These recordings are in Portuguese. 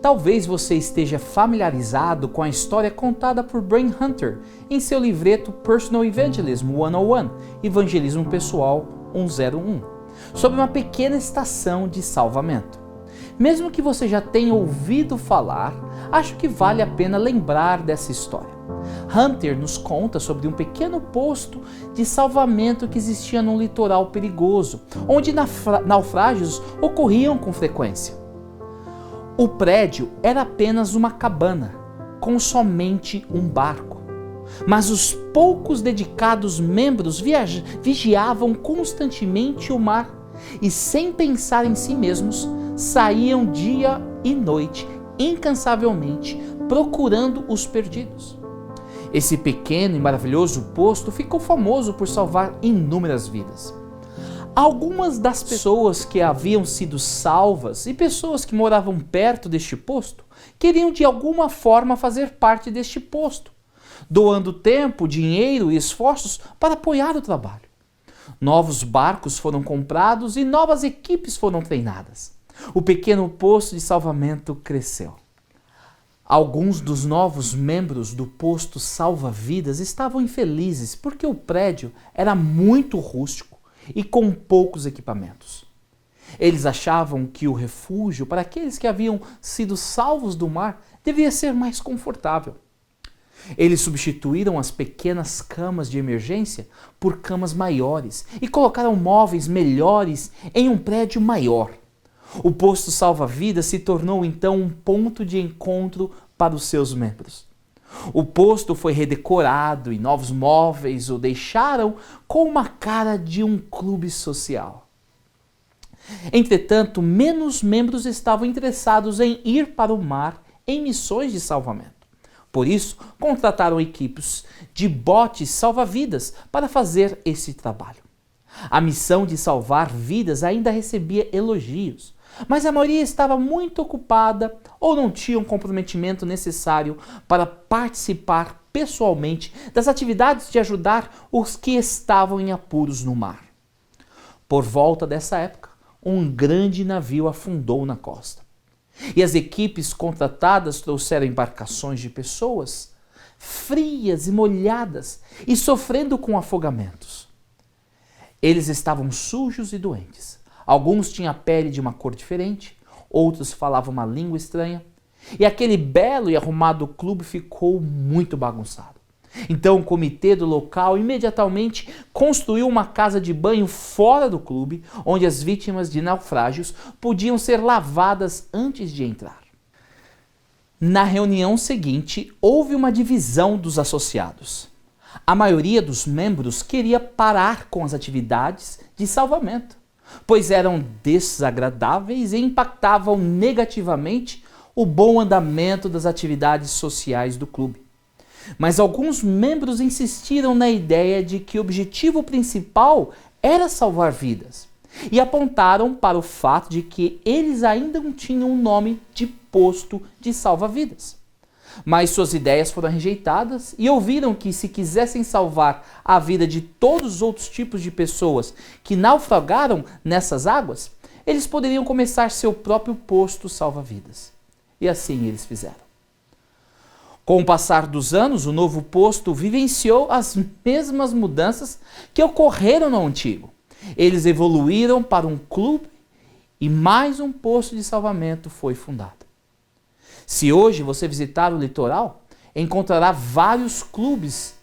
Talvez você esteja familiarizado com a história contada por Brian Hunter em seu livreto Personal Evangelism 101, Evangelismo Pessoal 101, sobre uma pequena estação de salvamento. Mesmo que você já tenha ouvido falar, acho que vale a pena lembrar dessa história. Hunter nos conta sobre um pequeno posto de salvamento que existia num litoral perigoso, onde naufrágios ocorriam com frequência. O prédio era apenas uma cabana, com somente um barco. Mas os poucos dedicados membros vigiavam constantemente o mar e, sem pensar em si mesmos, saíam dia e noite, incansavelmente, procurando os perdidos. Esse pequeno e maravilhoso posto ficou famoso por salvar inúmeras vidas. Algumas das pessoas que haviam sido salvas e pessoas que moravam perto deste posto queriam de alguma forma fazer parte deste posto, doando tempo, dinheiro e esforços para apoiar o trabalho. Novos barcos foram comprados e novas equipes foram treinadas. O pequeno posto de salvamento cresceu. Alguns dos novos membros do posto salva-vidas estavam infelizes porque o prédio era muito rústico e com poucos equipamentos. Eles achavam que o refúgio para aqueles que haviam sido salvos do mar devia ser mais confortável. Eles substituíram as pequenas camas de emergência por camas maiores e colocaram móveis melhores em um prédio maior. O posto salva-vidas se tornou então um ponto de encontro para os seus membros. O posto foi redecorado e novos móveis o deixaram com uma cara de um clube social. Entretanto, menos membros estavam interessados em ir para o mar em missões de salvamento. Por isso, contrataram equipes de botes salva-vidas para fazer esse trabalho. A missão de salvar vidas ainda recebia elogios, mas a maioria estava muito ocupada ou não tinha um comprometimento necessário para participar pessoalmente das atividades de ajudar os que estavam em apuros no mar. Por volta dessa época, um grande navio afundou na costa. E as equipes contratadas trouxeram embarcações de pessoas frias e molhadas e sofrendo com afogamentos. Eles estavam sujos e doentes. Alguns tinham a pele de uma cor diferente, outros falavam uma língua estranha, e aquele belo e arrumado clube ficou muito bagunçado. Então o comitê do local imediatamente construiu uma casa de banho fora do clube, onde as vítimas de naufrágios podiam ser lavadas antes de entrar. Na reunião seguinte, houve uma divisão dos associados. A maioria dos membros queria parar com as atividades de salvamento, pois eram desagradáveis e impactavam negativamente o bom andamento das atividades sociais do clube. Mas alguns membros insistiram na ideia de que o objetivo principal era salvar vidas e apontaram para o fato de que eles ainda não tinham um nome de posto de salva-vidas. Mas suas ideias foram rejeitadas e ouviram que, se quisessem salvar a vida de todos os outros tipos de pessoas que naufragaram nessas águas, eles poderiam começar seu próprio posto salva-vidas. E assim eles fizeram. Com o passar dos anos, o novo posto vivenciou as mesmas mudanças que ocorreram no antigo. Eles evoluíram para um clube e mais um posto de salvamento foi fundado. Se hoje você visitar o litoral, encontrará vários clubes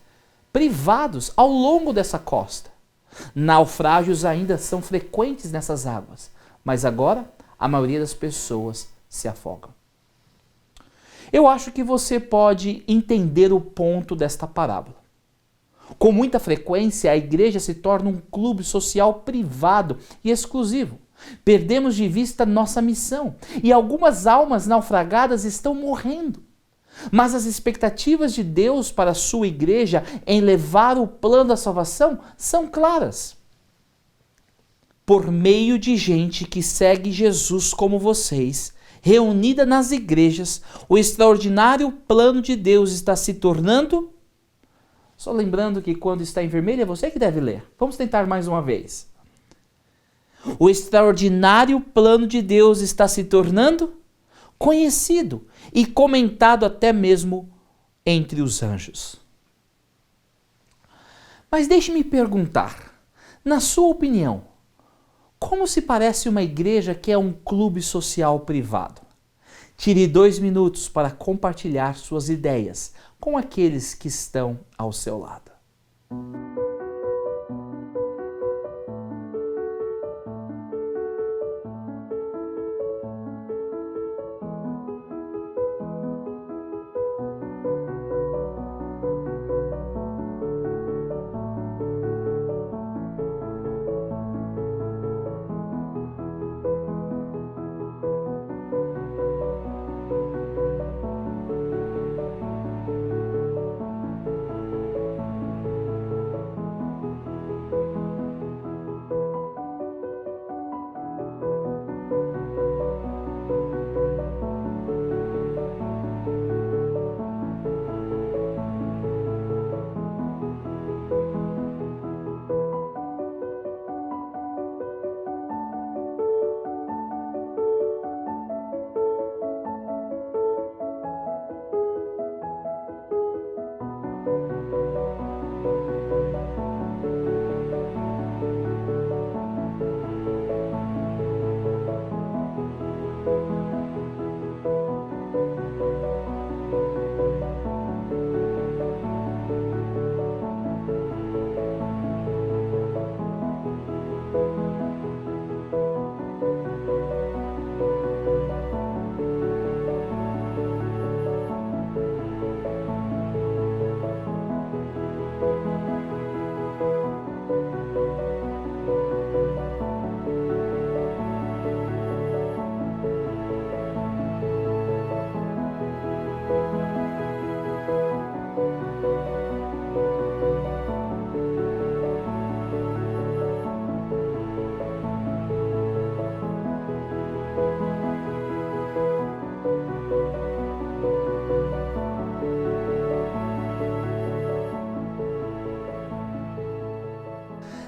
privados ao longo dessa costa. Naufrágios ainda são frequentes nessas águas, mas agora a maioria das pessoas se afogam. Eu acho que você pode entender o ponto desta parábola. Com muita frequência, a igreja se torna um clube social privado e exclusivo. Perdemos de vista nossa missão e algumas almas naufragadas estão morrendo. Mas as expectativas de Deus para a sua igreja em levar o plano da salvação são claras. Por meio de gente que segue Jesus como vocês, reunida nas igrejas, o extraordinário plano de Deus está se tornando... Só lembrando que quando está em vermelho é você que deve ler. Vamos tentar mais uma vez. O extraordinário plano de Deus está se tornando conhecido e comentado até mesmo entre os anjos. Mas deixe-me perguntar, na sua opinião, como se parece uma igreja que é um clube social privado? Tire 2 minutos para compartilhar suas ideias com aqueles que estão ao seu lado.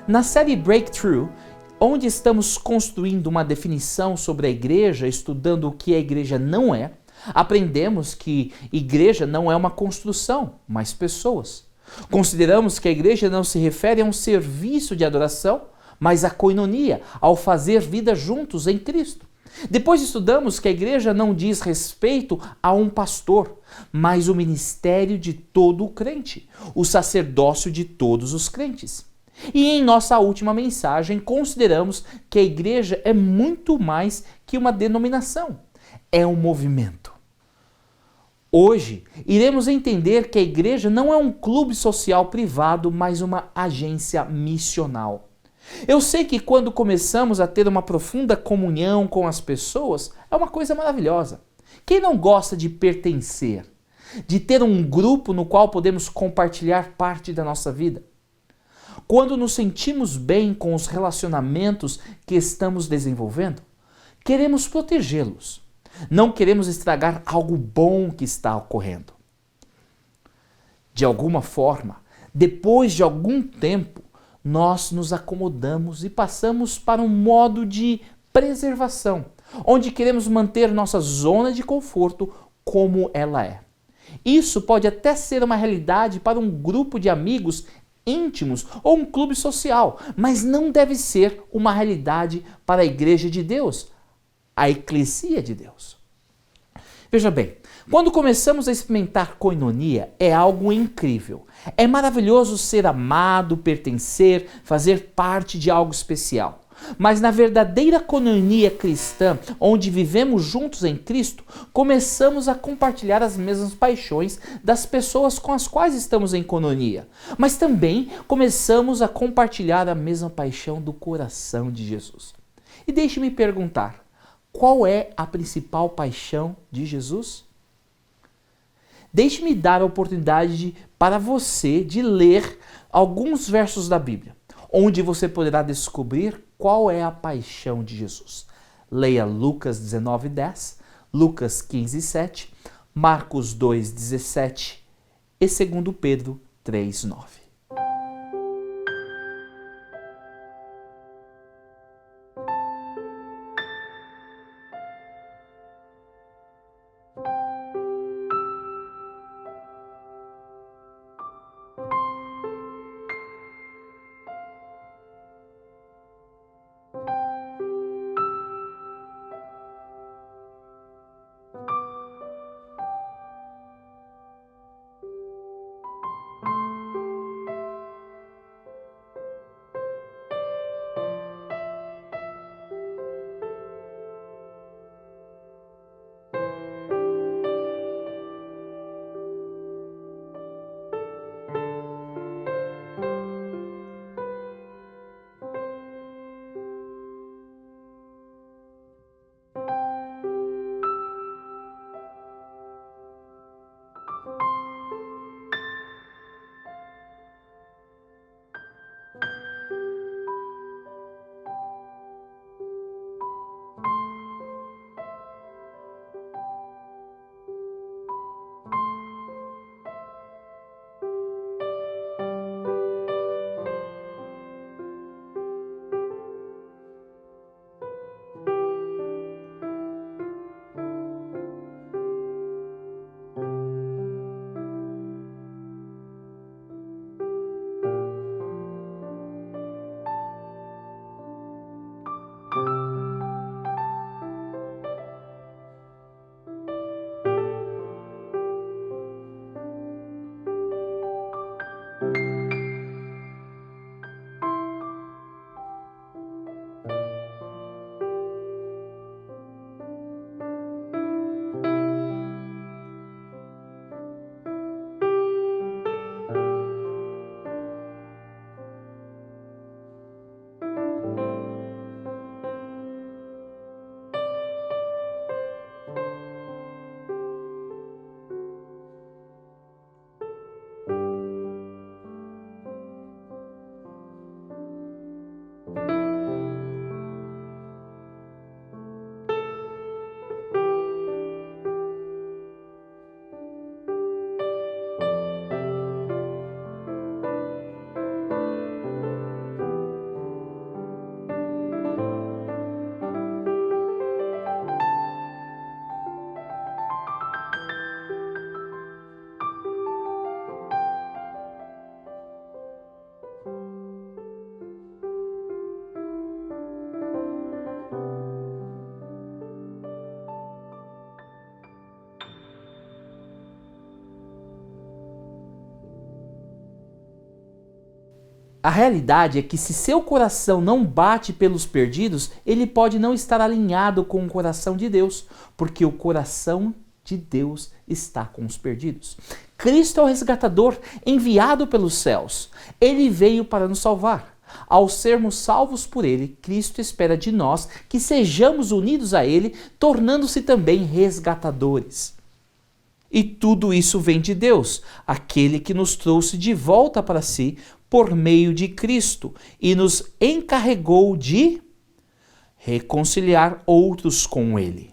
Na série Breakthrough, onde estamos construindo uma definição sobre a igreja, estudando o que a igreja não é, aprendemos que igreja não é uma construção, mas pessoas. Consideramos que a igreja não se refere a um serviço de adoração, mas a koinonia, ao fazer vida juntos em Cristo. Depois estudamos que a igreja não diz respeito a um pastor, mas o ministério de todo o crente, o sacerdócio de todos os crentes. E em nossa última mensagem, consideramos que a igreja é muito mais que uma denominação, é um movimento. Hoje, iremos entender que a igreja não é um clube social privado, mas uma agência missional. Eu sei que quando começamos a ter uma profunda comunhão com as pessoas, é uma coisa maravilhosa. Quem não gosta de pertencer, de ter um grupo no qual podemos compartilhar parte da nossa vida? Quando nos sentimos bem com os relacionamentos que estamos desenvolvendo, queremos protegê-los. Não queremos estragar algo bom que está ocorrendo. De alguma forma, depois de algum tempo, nós nos acomodamos e passamos para um modo de preservação, onde queremos manter nossa zona de conforto como ela é. Isso pode até ser uma realidade para um grupo de amigos íntimos ou um clube social, mas não deve ser uma realidade para a Igreja de Deus, a Eclesia de Deus. Veja bem, quando começamos a experimentar koinonia, é algo incrível. É maravilhoso ser amado, pertencer, fazer parte de algo especial. Mas na verdadeira koinonia cristã, onde vivemos juntos em Cristo, começamos a compartilhar as mesmas paixões das pessoas com as quais estamos em koinonia. Mas também começamos a compartilhar a mesma paixão do coração de Jesus. E deixe-me perguntar, qual é a principal paixão de Jesus? Deixe-me dar a oportunidade para você de ler alguns versos da Bíblia, onde você poderá descobrir qual é a paixão de Jesus. Leia Lucas 19:10, Lucas 15:7, Marcos 2:17 e 2 Pedro 3:9. A realidade é que se seu coração não bate pelos perdidos, ele pode não estar alinhado com o coração de Deus, porque o coração de Deus está com os perdidos. Cristo é o resgatador enviado pelos céus. Ele veio para nos salvar. Ao sermos salvos por Ele, Cristo espera de nós que sejamos unidos a Ele, tornando-se também resgatadores. E tudo isso vem de Deus, aquele que nos trouxe de volta para si por meio de Cristo e nos encarregou de reconciliar outros com Ele.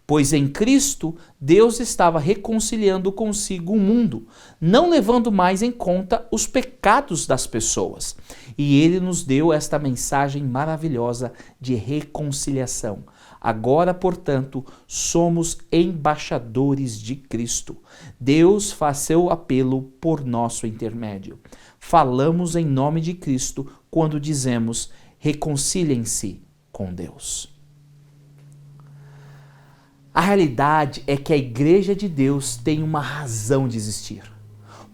Pois em Cristo, Deus estava reconciliando consigo o mundo, não levando mais em conta os pecados das pessoas. E Ele nos deu esta mensagem maravilhosa de reconciliação. Agora, portanto, somos embaixadores de Cristo. Deus faz seu apelo por nosso intermédio. Falamos em nome de Cristo quando dizemos: reconciliem-se com Deus. A realidade é que a Igreja de Deus tem uma razão de existir.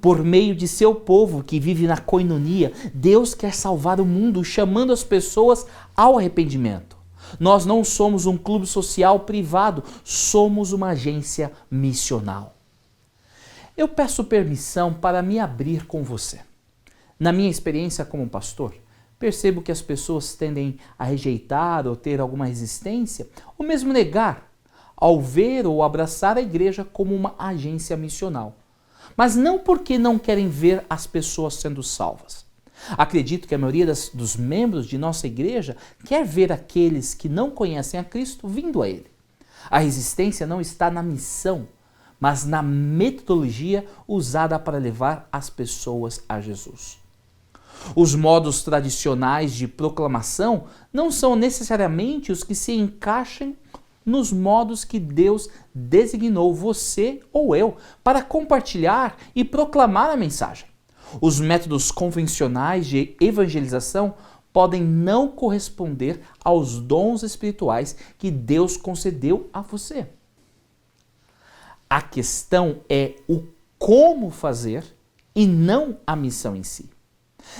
Por meio de seu povo que vive na coinonia, Deus quer salvar o mundo, chamando as pessoas ao arrependimento. Nós não somos um clube social privado, somos uma agência missional. Eu peço permissão para me abrir com você. Na minha experiência como pastor, percebo que as pessoas tendem a rejeitar ou ter alguma resistência, ou mesmo negar, ao ver ou abraçar a igreja como uma agência missional. Mas não porque não querem ver as pessoas sendo salvas. Acredito que a maioria dos membros de nossa igreja quer ver aqueles que não conhecem a Cristo vindo a Ele. A resistência não está na missão, mas na metodologia usada para levar as pessoas a Jesus. Os modos tradicionais de proclamação não são necessariamente os que se encaixem nos modos que Deus designou você ou eu para compartilhar e proclamar a mensagem. Os métodos convencionais de evangelização podem não corresponder aos dons espirituais que Deus concedeu a você. A questão é o como fazer e não a missão em si.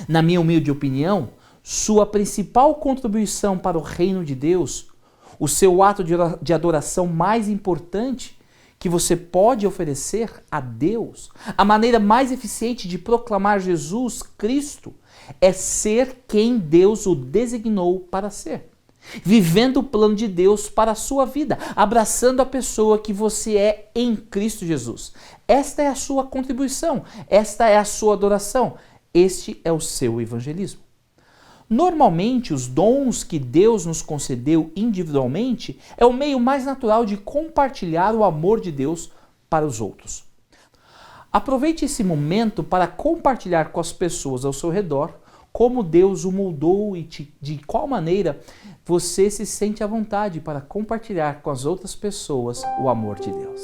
Na minha humilde opinião, sua principal contribuição para o reino de Deus, o seu ato de adoração mais importante que você pode oferecer a Deus, a maneira mais eficiente de proclamar Jesus Cristo, é ser quem Deus o designou para ser. Vivendo o plano de Deus para a sua vida, abraçando a pessoa que você é em Cristo Jesus. Esta é a sua contribuição, esta é a sua adoração, este é o seu evangelismo. Normalmente, os dons que Deus nos concedeu individualmente é o meio mais natural de compartilhar o amor de Deus para os outros. Aproveite esse momento para compartilhar com as pessoas ao seu redor como Deus o moldou e de qual maneira você se sente à vontade para compartilhar com as outras pessoas o amor de Deus.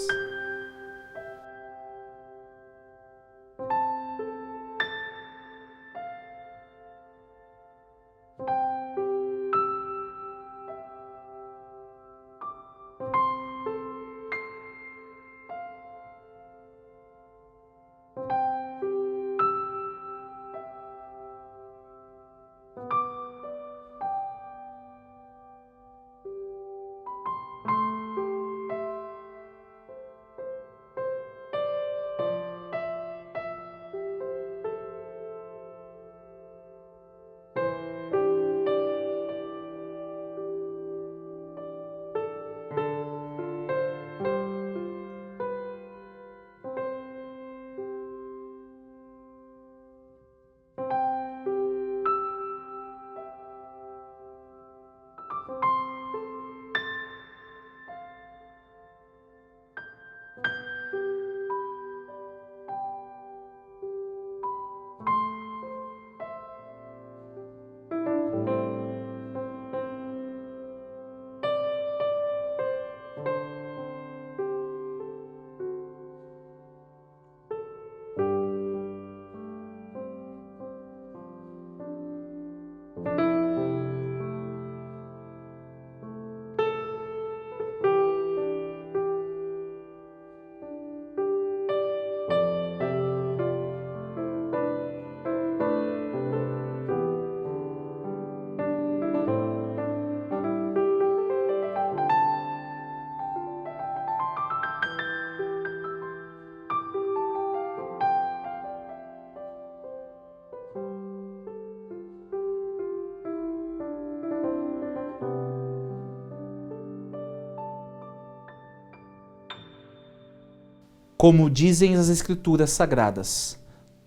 Como dizem as Escrituras Sagradas,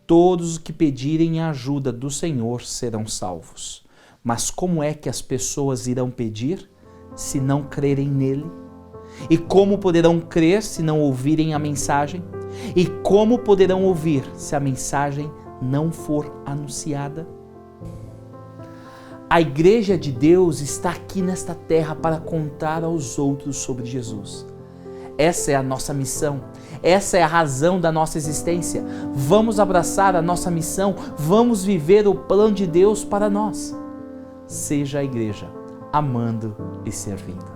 todos os que pedirem a ajuda do Senhor serão salvos. Mas como é que as pessoas irão pedir se não crerem nele? E como poderão crer se não ouvirem a mensagem? E como poderão ouvir se a mensagem não for anunciada? A Igreja de Deus está aqui nesta terra para contar aos outros sobre Jesus. Essa é a nossa missão, essa é a razão da nossa existência. Vamos abraçar a nossa missão, vamos viver o plano de Deus para nós. Seja a igreja amando e servindo.